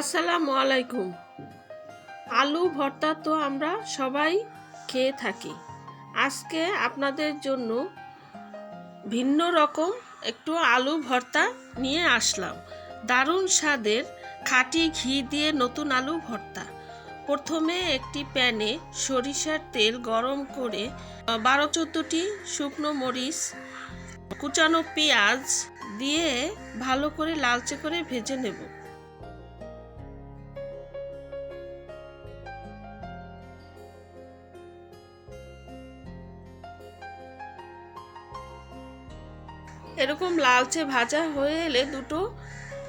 আসসালামু আলাইকুম। আলু ভর্তা তো আমরা সবাই খেয়ে থাকি। আজকে আপনাদের জন্য ভিন্ন রকম একটু আলু ভর্তা নিয়ে আসলাম। দারুণ স্বাদের খাঁটি ঘি দিয়ে নতুন আলু ভর্তা। প্রথমে একটি প্যানে সরিষার তেল গরম করে 12-14টি শুকনো মরিচ, কুচানো পেঁয়াজ দিয়ে ভালো করে লালচে করে ভেজে নেব। এরকম লালচে ভাজা হয়ে এলে দুটো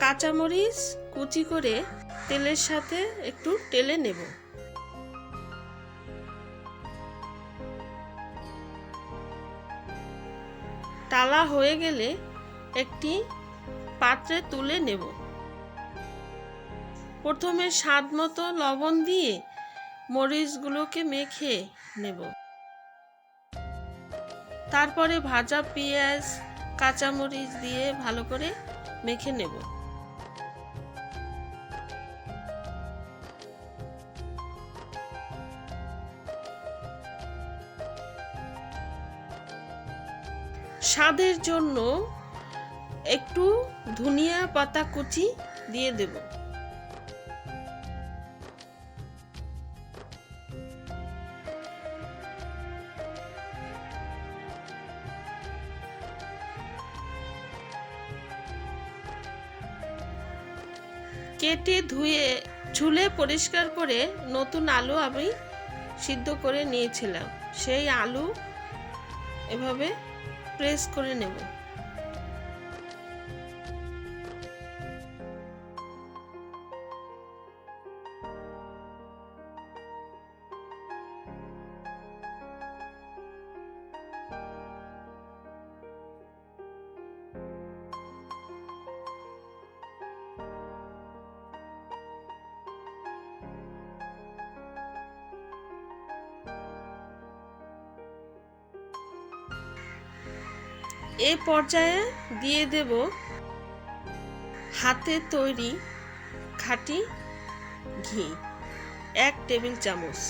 কাঁচামরিচ কুচি করে তেলের সাথে একটু টেলে নেব। টালা হয়ে গেলে একটি পাত্রে তুলে নেব। প্রথমে স্বাদ মতো লবণ দিয়ে মরিচগুলোকে মেখে নেব। তারপরে ভাজা পেঁয়াজ কাঁচামরিচ দিয়ে ভালো করে মেখে নেব। স্বাদের জন্য একটু ধনিয়া পাতা কুচি দিয়ে দেব। কেটে ধুয়ে ছুলে পরিষ্কার করে নতুন আলু আমি সিদ্ধ করে নিয়েছিলাম, সেই আলু এভাবে প্রেস করে নেব। এই পর্যায়ে দিয়ে দেব হাতে তৈরি খাঁটি ঘি 1 টেবিল চামচ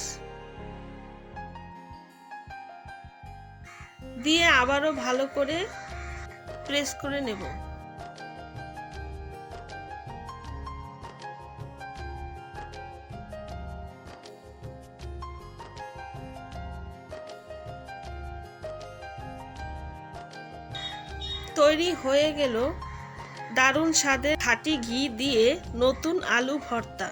দিয়ে আবারও ভালো করে প্রেস করে নেব। তৈরি হয়ে গেল দারুণ স্বাদের খাঁটি ঘি দিয়ে নতুন আলু ভর্তা।